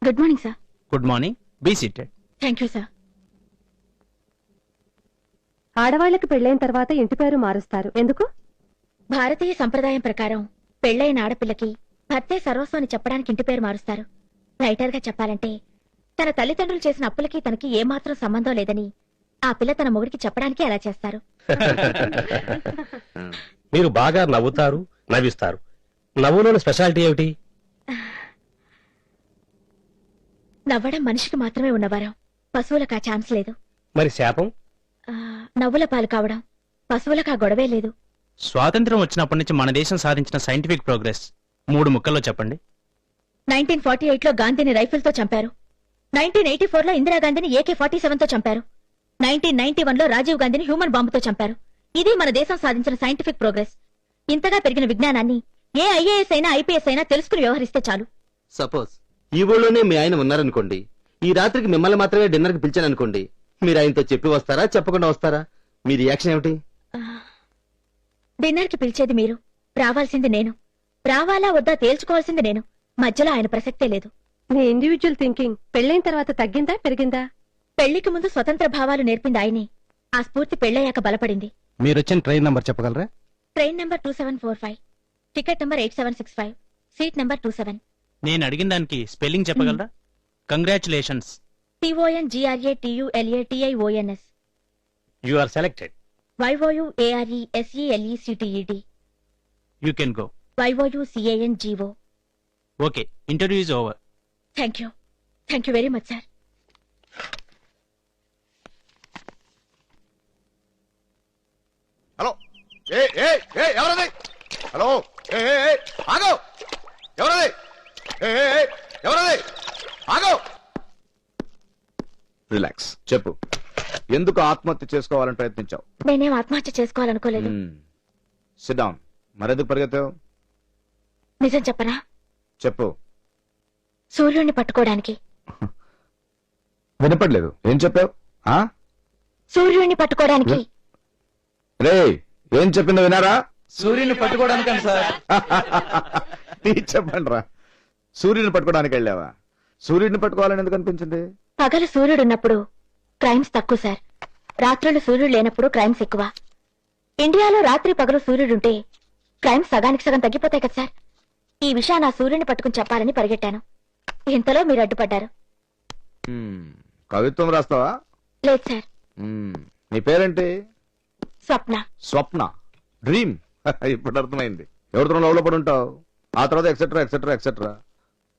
Good morning sir. Good morning, be seated. Thank you sir. ఆడవాళ్లకు పెళ్లైన తర్వాత ఇంటి పేరు మారుస్తారు, ఎందుకు? భారతీయ సంప్రదాయం ప్రకారం పెళ్లైన ఆడపిల్లకి భర్తే సర్వస్వం అని చెప్పడానికి ఇంటి పేరు మారుస్తారు. రైటర్ గా చెప్పాలంటే తన తల్లిదండ్రులు చేసిన అప్పులకి తనకి ఏమాత్రం సంబంధం లేదని ఆ పిల్ల తన మొగుడికి చెప్పడానికి అలా చేస్తారు. మీరు బాగా నవ్వుతారు, నవ్విస్తారు. నవ్వులోని స్పెషాలిటీ ఏమిటి? నవ్వడం మనిషికి మాత్రమే ఉన్నవారం, పశువులకు ఆ ఛాన్స్ లేదు. మరి శాపం? నవ్వుల పాలు కావడం, పశువులకు ఆ గొడవే లేదు. స్వాతంత్రం వచ్చినప్పటి నుంచి మన దేశం సాధించిన సైంటిఫిక్ ప్రోగ్రెస్ 3 ముక్కల్లో చెప్పండి. 1948లో గాంధీని రైఫిల్తో చంపారు. 1984లో ఇందిరాగాంధీని AK-47తో చంపారు. 1991లో రాజీవ్ గాంధీని హ్యూమన్ బాంబుతో చంపారు. ఇది మన దేశం సాధించిన సైంటిఫిక్ ప్రోగ్రెస్. ఇంతగా పెరిగిన విజ్ఞానాన్ని ఏ IAS అయినా IPS అయినా తెలుసుకుని వ్యవహరిస్తే చాలు. సపోజ్ ఈ ఊళ్ళోనే మీ ఆయన ఉన్నారనుకోండి, ఈ రాత్రికి మిమ్మల్ని మాత్రమే డిన్నర్ కి పిలిచాననుకోండి, మీరు ఆయనతో చెప్పి వస్తారా, చెప్పకుండా వస్తారా? మీ రియాక్షన్ ఏమిటి? డిన్నర్ కి పిలిచేది మీరు, రావాల్సింది నేను. రావాలా వద్దా తేల్చుకోవాల్సింది నేను. మధ్యలో ఆయన ప్రసక్తే లేదు. నీ ఇండివిజువల్ థింకింగ్ పెళ్లైన తర్వాత తగ్గిందా, పెరిగిందా? పెళ్లికి ముందు స్వతంత్ర భావాలు నేర్పింది ఆయనే. ఆ స్ఫూర్తి పెళ్లయ్యాక బలపడింది. మీరొచ్చిన ట్రైన్ నంబర్ చెప్పగలరా? Train number 2745, ticket number 8765, seat number 27. నేను అడిగిన దానికి స్పెల్లింగ్ చెప్పగలరా? Congratulations. CONGRATULATIONS, you are selected. YOUARESELECTED, you can go. YOUCANGO. Okay, interview is over. Thank you. Thank you very much sir. Hello, ఎవరది? Hello, ఆగో, ఎవరది? ఎవరది? ఆగో. రిలాక్స్, చెప్పు. ఎందుకు ఆత్మహత్య చేసుకోవాలని ప్రయత్నించావు? నేనేం ఆత్మహత్య చేసుకోవాలనుకోలేదు. SIT down. మరెందుకు పరిగెత్తావు? నిజం చెప్పనా? చెప్పు. సూర్యుడిని పట్టుకోవడానికి. వినపడలేదు, ఏం చెప్పావు? సూర్యుడిని పట్టుకోవడానికి. రే, ఏం చెప్పిందో వినారా? సూర్యుని పట్టుకోవడానికి సార్. చెప్పండి రా. సూర్యుని పట్టుకోవడానికి వెళ్ళావా? సూర్యుడిని పట్టుకోవాలని ఎందుకు అనిపించింది? పగలు సూర్యుడున్నప్పుడు క్రైమ్స్ తక్కువ సార్, రాత్రులు సూర్యుడు లేనప్పుడు క్రైమ్స్ ఎక్కువ. ఇండియాలో రాత్రి పగలు సూర్యుడుంటే క్రైమ్స్ సగానికి సగం తగ్గిపోతాయి కదా సార్. ఈ విషయాన్ని ఆ సూర్యుని పట్టుకుని చెప్పాలని పరిగెట్టాను. ఇంతలో మీరు అడ్డుపడ్డారు. కవిత్వం రాస్తావా? లేదు సార్. నీ పేరేంటి? స్వప్న. స్వప్న, డ్రీమ్. ఇప్పుడు అర్థమైంది. ఎవరితో లవ్ లో పడి ఉంటావు, ఆ తర్వాత ఎక్సెట్రా ఎక్సెట్రా ఎక్సెట్రా.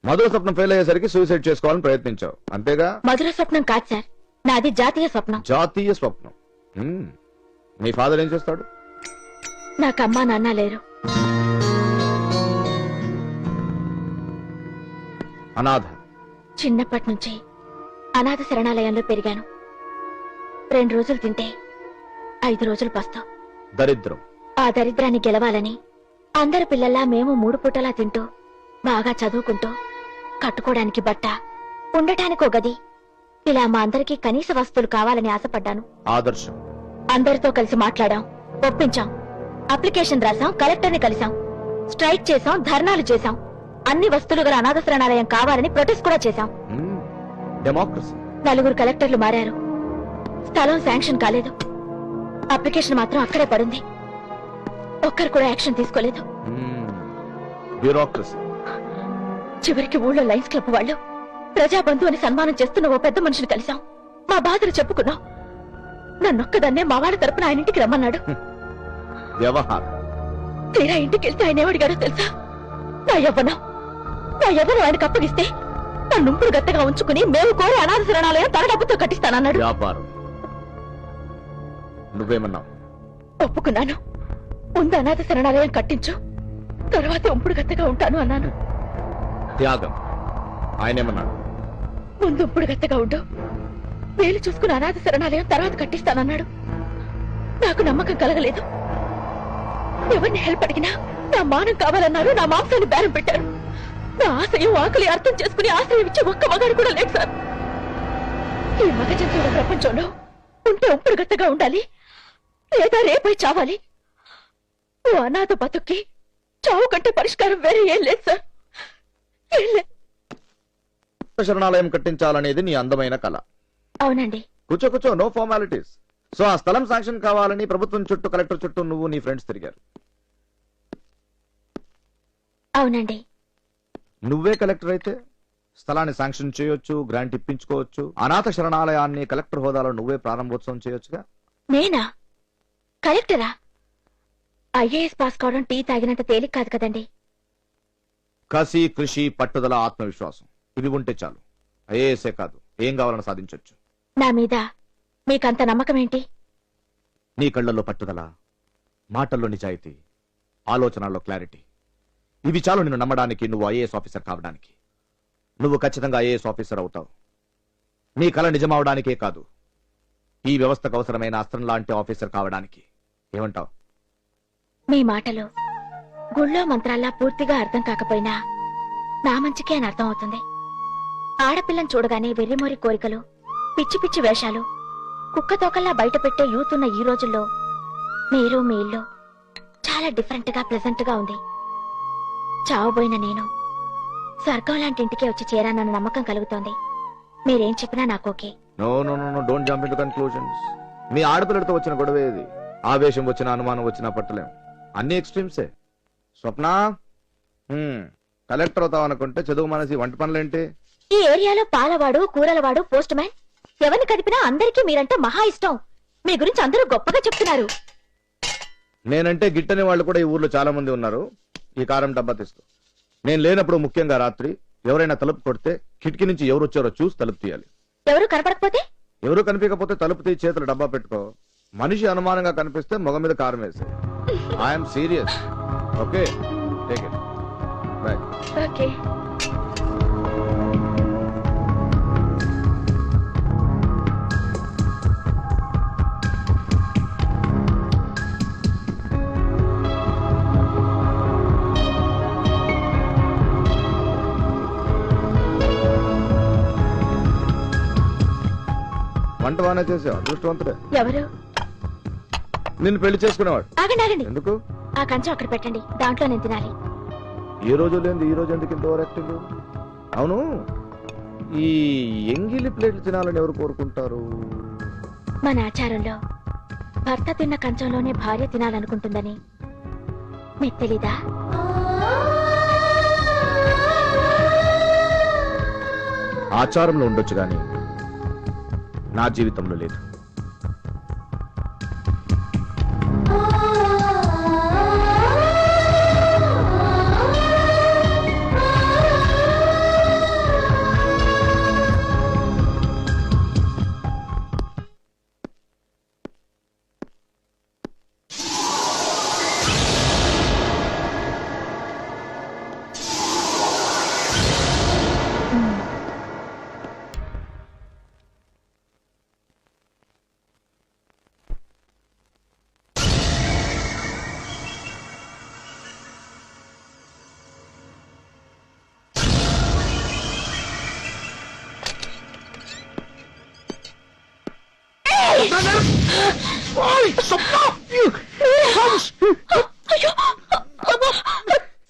మధుర స్వప్నం ఫెయిల్ అయ్యేసరికి సూసైడ్ చేసుకోవాలని ప్రయత్నించావు, అంతేగా? మధుర స్వప్నం కాదు సార్, నాది జాతీయ స్వప్నం. జాతీయ స్వప్నం. మీ ఫాదర్ ఏం చేస్తాడు? నాకు అమ్మా నాన్న లేరు. అనాథ. చిన్నప్పటి నుంచి అనాథ శరణాలయంలో పెరిగాను. 2 రోజులు తింటే 5 రోజులు పస్తాం. దరిద్రం. ఆ దరిద్రాన్ని గెలవాలని అందరి పిల్లల్లా మేము 3 పూటలా తింటూ బాగా చదువుకుంటూ కట్టుకోవడానికి బట్ట, ఉండటానికో గది, ఇలా మా అందరికీ కనీస వస్తువులు కావాలని ఆశపడ్డాను. ఆదర్శం. అందరితో కలిసి మాట్లాడాం, ఒప్పించాం, అప్లికేషన్ రాసాం, కలెక్టర్ని కలిసాం, స్ట్రైక్ చేసాం, ధర్నాలు చేశాం. అన్ని వస్తువులు గల అనాథ శరణాలయం కావాలని ప్రొటెస్ట్ కూడా చేశాం. డెమోక్రసీ. 4 కలెక్టర్లు మారారు. స్థలం శాంక్షన్ కాలేదు. అప్లికేషన్ మాత్రం అక్కడే పడుంది. ఒక్కరు కూడా యాక్షన్ తీసుకోలేదు. బ్యూరోక్రసీ. చివరికి ఊళ్ళో లయన్స్ క్లబ్ వాళ్ళు ప్రజాబంధు అని సన్మానం చేస్తున్న ఓ పెద్ద మనిషిని కలిసాం. మా బాధలు చెప్పుకున్నాం. నన్నొక్కదాన్నే మా వాళ్ళ తరపున ఆయన ఇంటికి రమ్మన్నాడు. వ్యవహారం. తీరా ఇంటికి వెళ్తే ఆయన ఏమడిగాడో తెలుసా? నా యవ్వనం ఆయనకు అప్పగిస్తే నన్నుంపుడు గత్తగా ఉంచుకుని మేము కోరే అనాథ శరణాలయం తన డబ్బుతో కట్టిస్తానన్నాడు. వ్యాపారం. నువ్వేమన్నావు? ఒప్పుకున్నాను. ముందు అనాథ శరణాలయం కట్టించు, తర్వాత ఉంపుడు గత్తగా ఉంటాను అన్నాను. త్యాగం. ఆయనేమన్నాడు? ముందు ఉంపుడు గత్తగా ఉండు, వేలు చూసుకుని అనాథ శరణాలయం తర్వాత కట్టిస్తానన్నాడు. నాకు నమ్మకం కలగలేదు. ఎవరిని హెల్ప్ అడిగినా నా మానం కావాలన్నారు, నా మాంసాన్ని బేరం పెట్టారు. నా ఆశయం ఆకలి అర్థం చేసుకుని ఆశ్రయం ఇచ్చే ఒక్క మగాడు కూడా లేదు సార్. ఈ మగ జంతువుల ప్రపంచంలో ఉంటే ఉంపుడు గత్తగా ఉండాలి, లేదా రేపై చావాలి. ఓ అనాథ బతుక్కి చావు కంటే పరిష్కారం వేరే ఏం లేదు సార్, ఏం లేదు. కొత్త శరణాలయం కట్టించాలనేది నీ అందమైన కళ. అవునండి. కూర్చో కూర్చో, నో ఫార్మాలిటీస్. సో ఆ స్థలం శాంక్షన్ కావాలని ప్రభుత్వం చుట్టూ, కలెక్టర్ చుట్టూ నువ్వు నీ ఫ్రెండ్స్ తిరిగారు. అవునండి. నువ్వే కలెక్టర్ అయితే స్థలాన్ని శాంక్షన్ చేయొచ్చు, గ్రాంట్ ఇప్పించుకోవచ్చు. అనాథ శరణాలయాన్ని కలెక్టర్ హోదాలో నువ్వే ప్రారంభోత్సవం చేయొచ్చుగా. నేనా? కలెక్టరా? ఐఏఎస్ పాస్ కావడం టీ తాగినంత తేలిక కాదు కదండి. కసి, కృషి, పట్టుదల, ఆత్మవిశ్వాసం ఇవి ఉంటే చాలు. ఐఏఎస్ఏ కాదు, ఏం కావాలని సాధించొచ్చు. నా మీద మీకంత నమ్మకం ఏంటి? నీ కళ్ళల్లో పట్టుదల, మాటల్లో నిజాయితీ, ఆలోచనల్లో క్లారిటీ ఇవి చాలు నిన్ను నమ్మడానికి, నువ్వు ఐఏఎస్ ఆఫీసర్ కావడానికి. నువ్వు ఖచ్చితంగా ఐఏఎస్ ఆఫీసర్ అవుతావు. నీ కళ నిజమవడానికే కాదు, ఈ వ్యవస్థకు అవసరమైన అస్త్రం లాంటి ఆఫీసర్ కావడానికి. ఏమంటావు? మీ మాటలు గుళ్ళో మంత్రాల్లా పూర్తిగా అర్థం కాకపోయినా నా మంచికే అని అర్థం అవుతుంది. ఆడపిల్లని చూడగానే వెర్రిమోరి కోరికలు, పిచ్చి పిచ్చి వేషాలు, కుక్క తోకల్లా బయట పెట్టే యూత్ ఉన్న ఈ రోజుల్లో మీరు మీ ఇల్లు చాలా డిఫరెంట్ గా ప్లెజెంట్ గా ఉంది. చావబోయిన నేను స్వర్గం లాంటి ఇంటికే వచ్చి చేరానన్న నమ్మకం కలుగుతోంది. మీరేం చెప్పినా నాకు okay. No no no no, don't jump into conclusions. మీ ఆడపిల్లడితో వచ్చిన గొడవ ఇది. ఆవేశం వచ్చినా, అనుమానం వచ్చినా పట్టలేం. అన్ని ఎక్స్ట్రీమ్సే. స్వప్న, కలెక్టర్ అవుతావు అనుకుంటే చదువు మనసి వంట పనులేంటి? ఈ ఏరియాలో పాలవాడు, కూరలవాడు, పోస్ట్ మ్యాన్ ఎవరిని కదిపినా అందరికీ మీరంటే మహా ఇష్టం. మీ గురించి అందరూ గొప్పగా చెప్తున్నారు. నేనంటే గిట్టని వాళ్ళు కూడా ఈ ఊర్లో చాలా మంది ఉన్నారు. ఈ కారం డబ్బా తీస్తూ నేను లేనప్పుడు, ముఖ్యంగా రాత్రి ఎవరైనా తలుపు కొడితే కిటికీ నుంచి ఎవరు వచ్చారో చూసి తలుపు తీయాలి. ఎవరు కనపడకపోతే? ఎవరు కనిపించకపోతే తలుపు తీసి చేతులు డబ్బా పెట్టుకో. మనిషి అనుమానంగా కనిపిస్తే మొగ మీద కారం వేసే. I'm serious. Okay, take it. By. Okay. వంట బాగానే చేసావు, అదృష్టవంతుడే. ఎవరు? నిన్ను పెళ్లి చేసుకునేవాడు. ఆగండి ఆగండి. ఎందుకు? ఆ కంచం అక్కడ పెట్టండి, దాంట్లో నేను తినాలి. ఏ రోజు లేని ఈ రోజు ఎందుకు ఇంత ఓవర్ యాక్టింగ్? అవును, ఈ ఎంగిలి ప్లేట్లు తినాలని ఎవరు కోరుకుంటారు? మన ఆచారంలో భర్త తిన్న కంచంలోనే భార్య తినాలనుకుంటుందని మీకు తెలీదా? ఆచారంలో ఉండొచ్చు గాని నా జీవితంలో లేదు.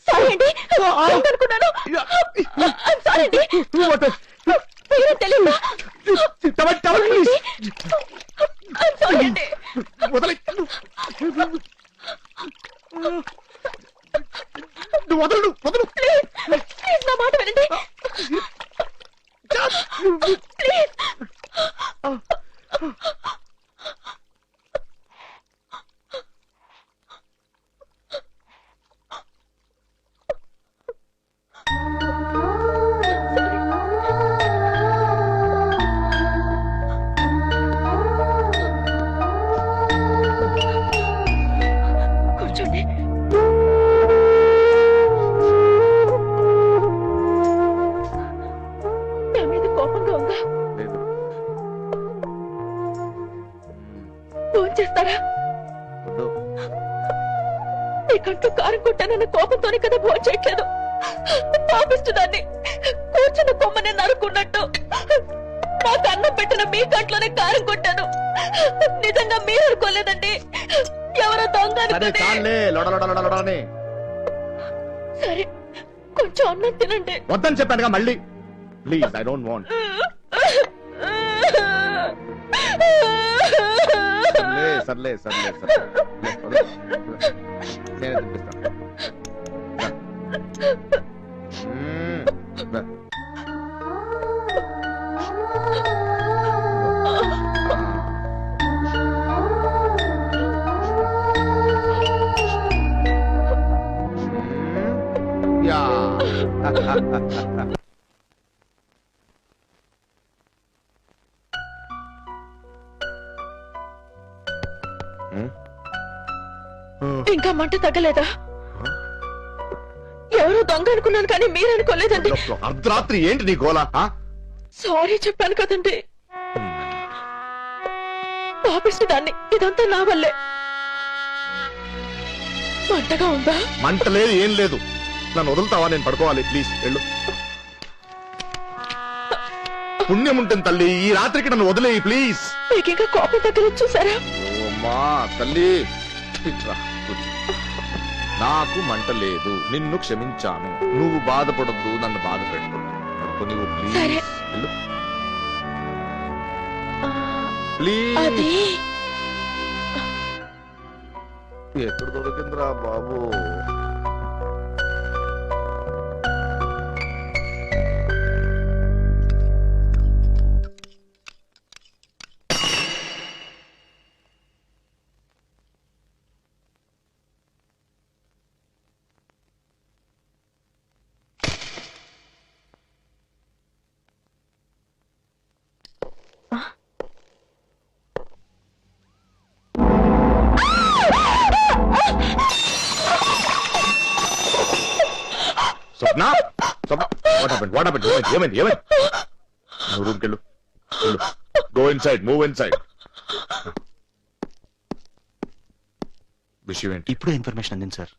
సారీ అండి, అనుకున్నాను. సారీ అండి, తెలియదు. సారీ అండి. ప్లీజ్ నా మాట వినండి. ప్లీజ్. కూర్చోండి. నా మీద కోపంగా ఉందా? లేదు. ఫోన్ చేస్తారా? వద్దు. నీ కంట్లో కారం కొట్టానన్న కోపంతోనే కదా ఫోన్ చేయట్లేదు. పాపిస్తుదాన్ని కూర్చున్న కొమ్మనే నరుకున్నట్టు నాకు అన్నం పెట్టిన మీ కంట్లోనే కారం కొట్టాను. నిజంగా మీరు అనుకోలేదండి, ఎవరో దొంగ సరే అనుకుని. చాలే సరే కొంచెం అన్నం తినండి. వద్దని చెప్పానుగా మళ్ళీ. Please I don't want. సర్లే సర్లే సర్లే నేనే తినిపిస్తాను. దా. యా. ఇంకా మంట తగ్గలేదా? ఎవరో దొంగ అనుకున్నాను కానీ మీరనుకోలేదండి. అర్ధరాత్రి ఏంటి నీ గోల? సారీ చెప్పాను కదండి. పాపిష్టి దాన్ని, ఇదంతా నా వల్లే. మంటగా ఉందా? మంట లేదు, ఏం లేదు. నన్ను వదులుతావా? నేను పడుకోవాలి. ప్లీజ్ వెళ్ళు. పుణ్యం ఉంటుంది తల్లి, ఈ రాత్రికి నన్ను వదిలేయి ప్లీజ్. మీకు ఇంకా కోపం దగ్గర చూసారా? ఓమ్మా తల్లి, ఇట్రా, కూర్చో. నాకు మంట లేదు, నిన్ను క్షమించాను. నువ్వు బాధపడద్దు, నన్ను బాధ పెట్టు. నువ్వు ప్లీజ్ సరే. వెళ్ళు. ఆ, ప్లీజ్. అది ఎక్కడ దొరికిందిరా బాబు? స్వప్న, స్వప్న, what happened? What happened? ఏమైంది? నువ్వు రూమ్కి వెళ్ళు. Go inside, move inside. విషయం ఏంటి? ఇప్పుడే ఇన్ఫర్మేషన్ అందింది సార్.